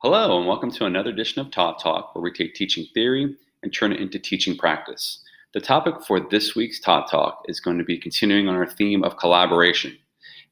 Hello, and welcome to another edition of Todd Talk, where we take teaching theory and turn it into teaching practice. The topic for this week's Todd Talk is going to be continuing on our theme of collaboration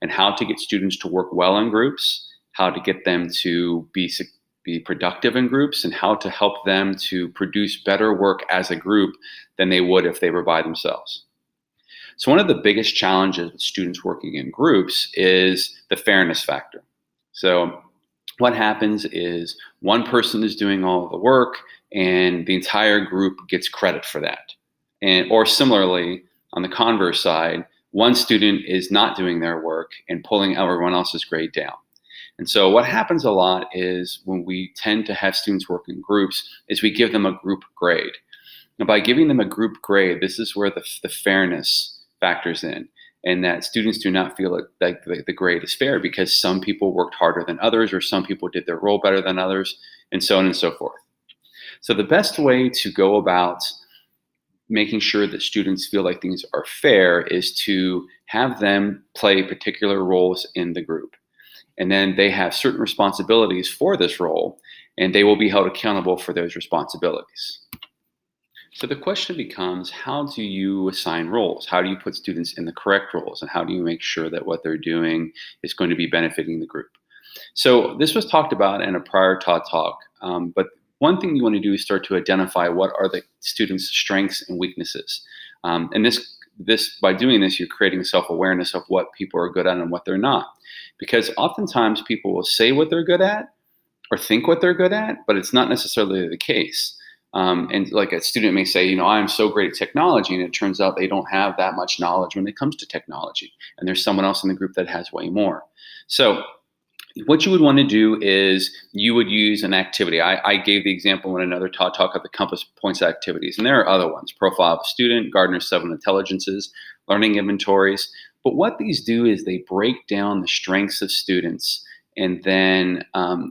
and how to get students to work well in groups, how to get them to be productive in groups, and how to help them to produce better work as a group than they would if they were by themselves. So, one of the biggest challenges with students working in groups is the fairness factor. So, what happens is one person is doing all of the work and the entire group gets credit for that. Or similarly, on the converse side, one student is not doing their work and pulling everyone else's grade down. And so what happens a lot is when we tend to have students work in groups is we give them a group grade. And by giving them a group grade, this is where the fairness factors in, and that students do not feel like the grade is fair because some people worked harder than others, or some people did their role better than others, and so on and so forth. So the best way to go about making sure that students feel like things are fair is to have them play particular roles in the group. And then they have certain responsibilities for this role, and they will be held accountable for those responsibilities. So the question becomes, how do you assign roles? How do you put students in the correct roles? And how do you make sure that what they're doing is going to be benefiting the group? So this was talked about in a prior Todd Talk, but one thing you want to do is start to identify what are the students' strengths and weaknesses. And this by doing this, you're creating self-awareness of what people are good at and what they're not. Because oftentimes people will say what they're good at or think what they're good at, but it's not necessarily the case. And like a student may say, I'm so great at technology, and it turns out they don't have that much knowledge when it comes to technology. And there's someone else in the group that has way more. So what you would want to do is you would use an activity. I gave the example in another Todd Talk of the compass points activities, and there are other ones: profile of a student, Gardner's 7 intelligences, learning inventories. But what these do is they break down the strengths of students and then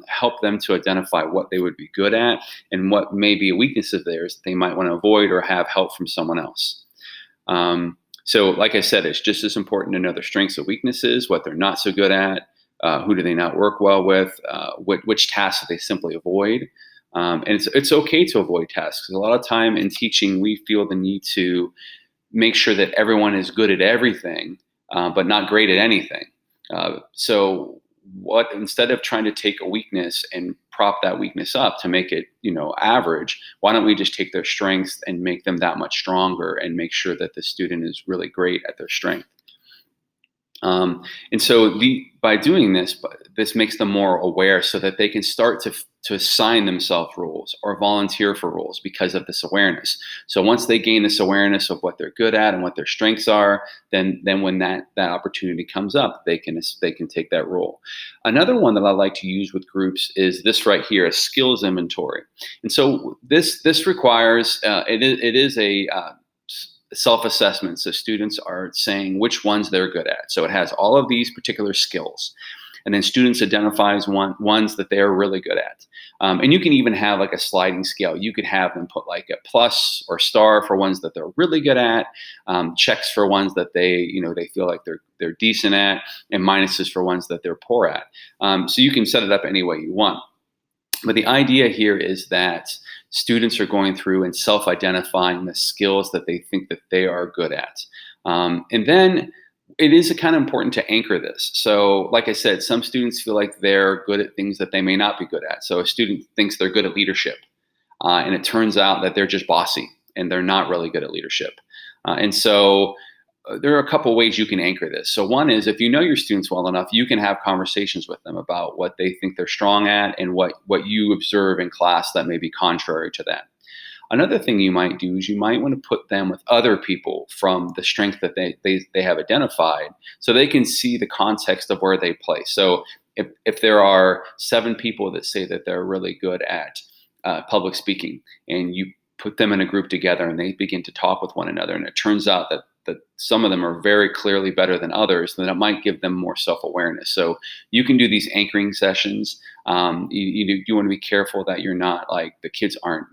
help them to identify what they would be good at and what may be a weakness of theirs that they might want to avoid or have help from someone else. So like I said, it's just as important to know their strengths and weaknesses, what they're not so good at, who do they not work well with, which tasks do they simply avoid. And it's okay to avoid tasks, because a lot of time in teaching, we feel the need to make sure that everyone is good at everything, but not great at anything. So instead of trying to take a weakness and prop that weakness up to make it, average, why don't we just take their strengths and make them that much stronger and make sure that the student is really great at their strength? And so by doing this, this makes them more aware so that they can start to assign themselves roles or volunteer for roles because of this awareness. So once they gain this awareness of what they're good at and what their strengths are, then when that opportunity comes up, they can take that role. Another one that I like to use with groups is this right here, a skills inventory. And so this requires it is a self-assessment. So students are saying which ones they're good at. So it has all of these particular skills. And then students identifies ones that they're really good at. And you can even have like a sliding scale. You could have them put like a plus or star for ones that they're really good at, checks for ones that they feel like they're decent at, and minuses for ones that they're poor at. So you can set it up any way you want. But the idea here is that students are going through and self-identifying the skills that they think that they are good at. And then it is kind of important to anchor this. So like I said, some students feel like they're good at things that they may not be good at. So a student thinks they're good at leadership, and it turns out that they're just bossy and they're not really good at leadership. And so there are a couple ways you can anchor this. So one is, if you know your students well enough, you can have conversations with them about what they think they're strong at and what you observe in class that may be contrary to that. Another thing you might do is you might want to put them with other people from the strength that they have identified, so they can see the context of where they play. So if there are 7 people that say that they're really good at public speaking, and you put them in a group together and they begin to talk with one another, and it turns out that some of them are very clearly better than others, then it might give them more self-awareness. So you can do these anchoring sessions. You want to be careful that you're not like the kids aren't,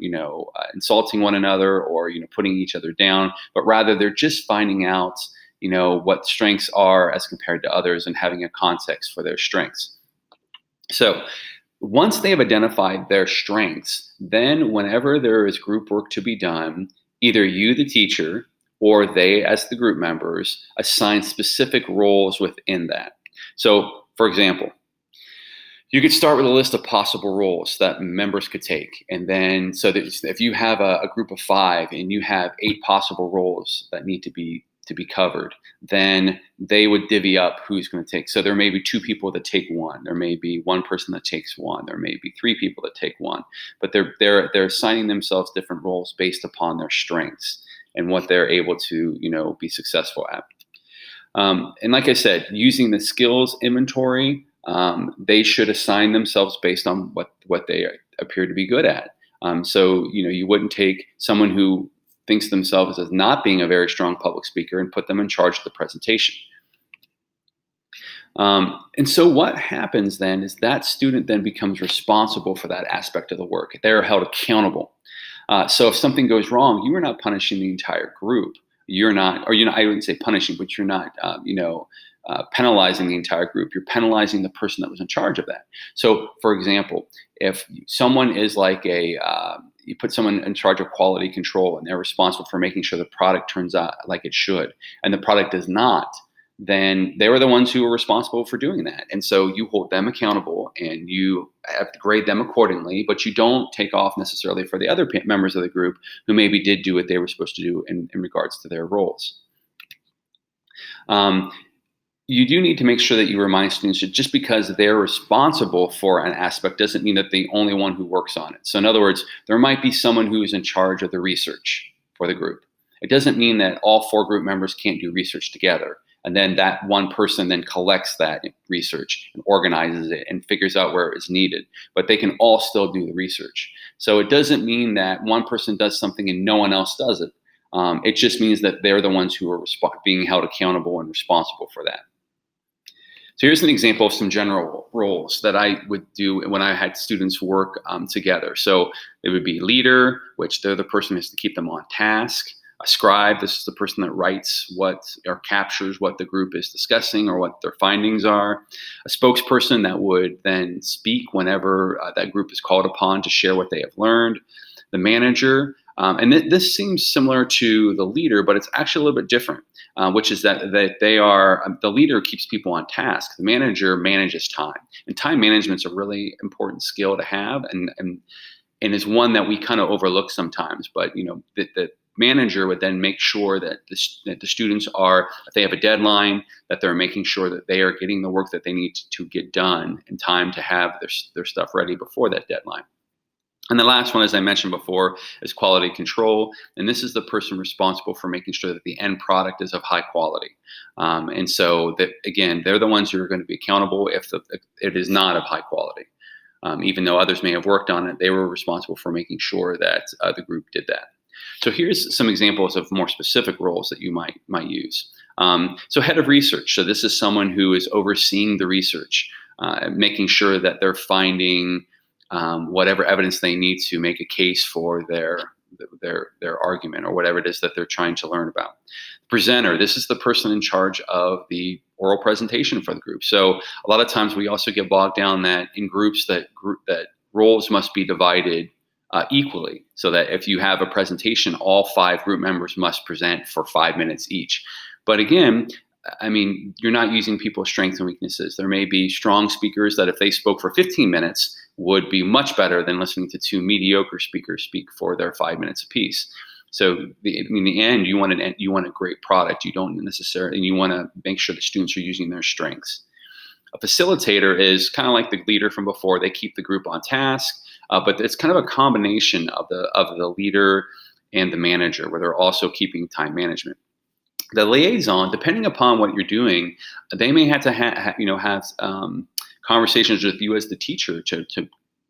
insulting one another or, putting each other down, but rather they're just finding out, what strengths are as compared to others and having a context for their strengths. So Once they have identified their strengths, then whenever there is group work to be done, either you, the teacher, or they, as the group members, assign specific roles within that. So, for example, you could start with a list of possible roles that members could take. And then, so that if you have a group of 5 and you have 8 possible roles that need to be covered, then they would divvy up who's going to take. So there may be 2 people that take one. There may be 1 person that takes one. There may be 3 people that take one. But they're assigning themselves different roles based upon their strengths and what they're able to be successful at. And like I said, using the skills inventory, they should assign themselves based on what they appear to be good at. So you wouldn't take someone who thinks themselves as not being a very strong public speaker and put them in charge of the presentation. And so what happens then is that student then becomes responsible for that aspect of the work. They're held accountable. So if something goes wrong, you are not punishing the entire group. You're not, or I wouldn't say punishing, but you're not, penalizing the entire group. You're penalizing the person that was in charge of that. So, for example, if someone is like you put someone in charge of quality control and they're responsible for making sure the product turns out like it should, and the product does not, then they were the ones who were responsible for doing that. And so you hold them accountable and you have to grade them accordingly, but you don't take off necessarily for the other members of the group who maybe did do what they were supposed to do in regards to their roles. You do need to make sure that you remind students that just because they're responsible for an aspect doesn't mean that they're the only one who works on it. So in other words, there might be someone who is in charge of the research for the group. It doesn't mean that all 4 group members can't do research together. And then that one person then collects that research and organizes it and figures out where it's needed. But they can all still do the research. So it doesn't mean that one person does something and no one else does it. It just means that they're the ones who are being held accountable and responsible for that. So here's an example of some general roles that I would do when I had students work together. So it would be leader, which they're the person who has to keep them on task. A scribe, this is the person that writes what or captures what the group is discussing or what their findings are. A spokesperson that would then speak whenever that group is called upon to share what they have learned. The manager, and this seems similar to the leader, but it's actually a little bit different, which is that they are, the leader keeps people on task. The manager manages time. And time management is a really important skill to have and is one that we kind of overlook sometimes. But, the manager would then make sure that the students are, if they have a deadline, that they're making sure that they are getting the work that they need to get done in time to have their stuff ready before that deadline. And the last one, as I mentioned before, is quality control. And this is the person responsible for making sure that the end product is of high quality. And so, that again, they're the ones who are going to be accountable if it is not of high quality. Even though others may have worked on it, they were responsible for making sure that the group did that. So here's some examples of more specific roles that you might use. So head of research. So this is someone who is overseeing the research, making sure that they're finding whatever evidence they need to make a case for their argument or whatever it is that they're trying to learn about. Presenter, this is the person in charge of the oral presentation for the group. So a lot of times we also get bogged down that in groups that roles must be divided equally, so that if you have a presentation, all 5 group members must present for 5 minutes each. But again, I mean, you're not using people's strengths and weaknesses. There may be strong speakers that if they spoke for 15 minutes would be much better than listening to 2 mediocre speakers speak for their 5 minutes apiece. So in the end, you want a great product. You don't necessarily, and you want to make sure the students are using their strengths. A facilitator is kind of like the leader from before. They keep the group on task, but it's kind of a combination of the leader and the manager, where they're also keeping time management. The liaison, depending upon what you're doing, they may have to have conversations with you as the teacher to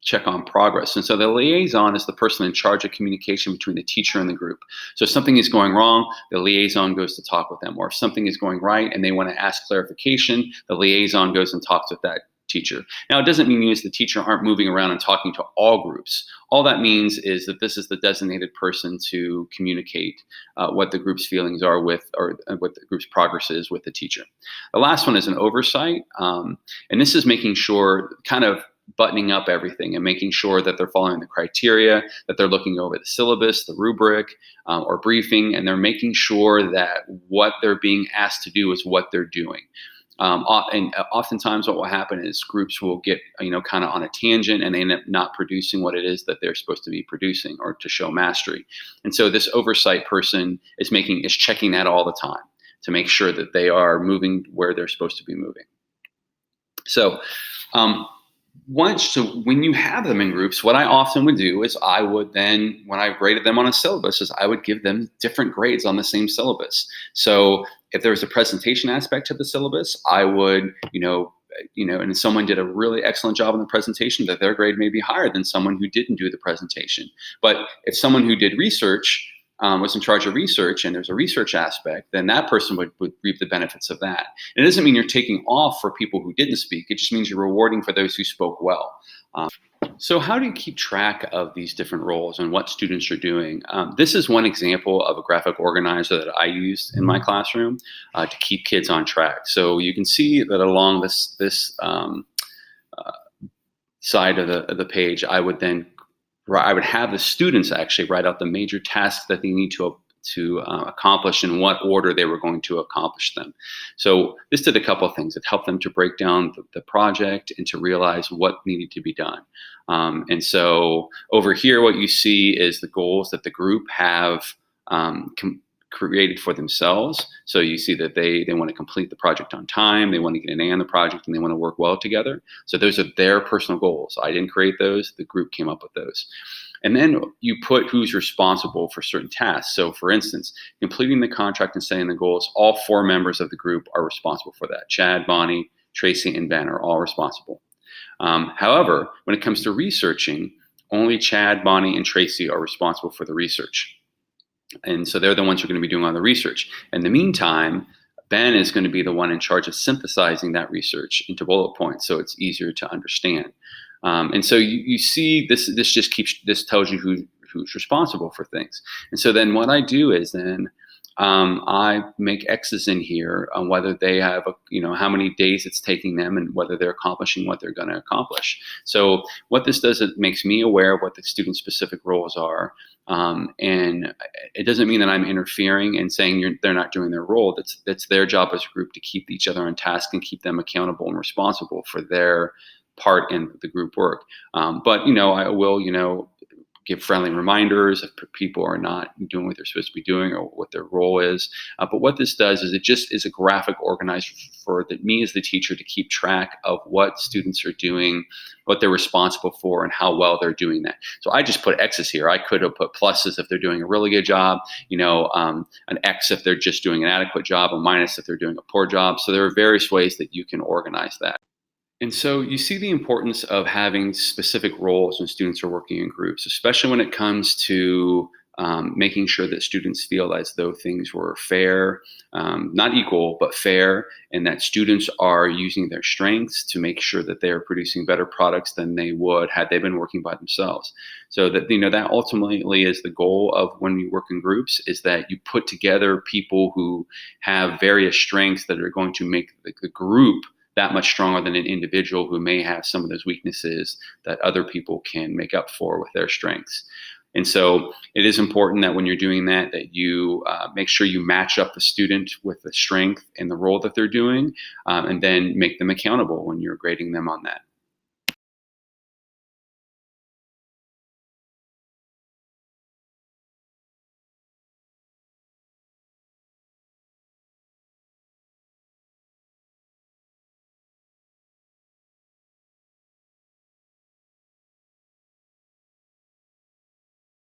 check on progress. And so the liaison is the person in charge of communication between the teacher and the group. So if something is going wrong, the liaison goes to talk with them. Or if something is going right and they want to ask clarification, the liaison goes and talks with that teacher. Now, it doesn't mean you as the teacher aren't moving around and talking to all groups. All that means is that this is the designated person to communicate what the group's feelings are with, or what the group's progress is with the teacher. The last one is an oversight. And this is making sure, kind of buttoning up everything and making sure that they're following the criteria, that they're looking over the syllabus, the rubric, or briefing, and they're making sure that what they're being asked to do is what they're doing. And oftentimes what will happen is groups will get, kind of on a tangent, and they end up not producing what it is that they're supposed to be producing or to show mastery. And so this oversight person is checking that all the time to make sure that they are moving where they're supposed to be moving. So when you have them in groups, what I often would do is I would then, when I graded them on a syllabus, is I would give them different grades on the same syllabus. So if there was a presentation aspect to the syllabus, I would, and someone did a really excellent job in the presentation, that their grade may be higher than someone who didn't do the presentation. But if someone who did research was in charge of research, and there's a research aspect, then that person would reap the benefits of that. And it doesn't mean you're taking off for people who didn't speak. It just means you're rewarding for those who spoke well. So how do you keep track of these different roles and what students are doing? This is one example of a graphic organizer that I use in my classroom to keep kids on track. So you can see that along this side of the page, I would have the students actually write out the major tasks that they need to accomplish in what order they were going to accomplish them. So this did a couple of things. It helped them to break down the project and to realize what needed to be done. And so over here, what you see is the goals that the group have created for themselves. So you see that they want to complete the project on time, they want to get an A on the project, and they want to work well together. So those are their personal goals. I didn't create those, the group came up with those. And then you put who's responsible for certain tasks. So for instance, completing the contract and setting the goals, all 4 members of the group are responsible for that. Chad, Bonnie, Tracy, and Ben are all responsible. However, when it comes to researching, only Chad, Bonnie, and Tracy are responsible for the research. And so they're the ones who are going to be doing all the research. In the meantime, Ben is going to be the one in charge of synthesizing that research into bullet points so it's easier to understand. And so you see this tells you who's responsible for things. And so then what I do is then I make X's in here on whether they have, how many days it's taking them and whether they're accomplishing what they're going to accomplish. So what this does, it makes me aware of what the student-specific roles are. And it doesn't mean that I'm interfering and saying they're not doing their role. That's their job as a group to keep each other on task and keep them accountable and responsible for their part in the group work. But I will, give friendly reminders if people are not doing what they're supposed to be doing or what their role is. But what this does is it just is a graphic organizer for me as the teacher to keep track of what students are doing, what they're responsible for, and how well they're doing that. So I just put X's here. I could have put pluses if they're doing a really good job, an X if they're just doing an adequate job, a minus if they're doing a poor job. So there are various ways that you can organize that. And so you see the importance of having specific roles when students are working in groups, especially when it comes to making sure that students feel as though things were fair, not equal, but fair, and that students are using their strengths to make sure that they're producing better products than they would had they been working by themselves. So that, that ultimately is the goal of when you work in groups, is that you put together people who have various strengths that are going to make the group that much stronger than an individual who may have some of those weaknesses that other people can make up for with their strengths. And so it is important that when you're doing that you make sure you match up the student with the strength and the role that they're doing, and then make them accountable when you're grading them on that.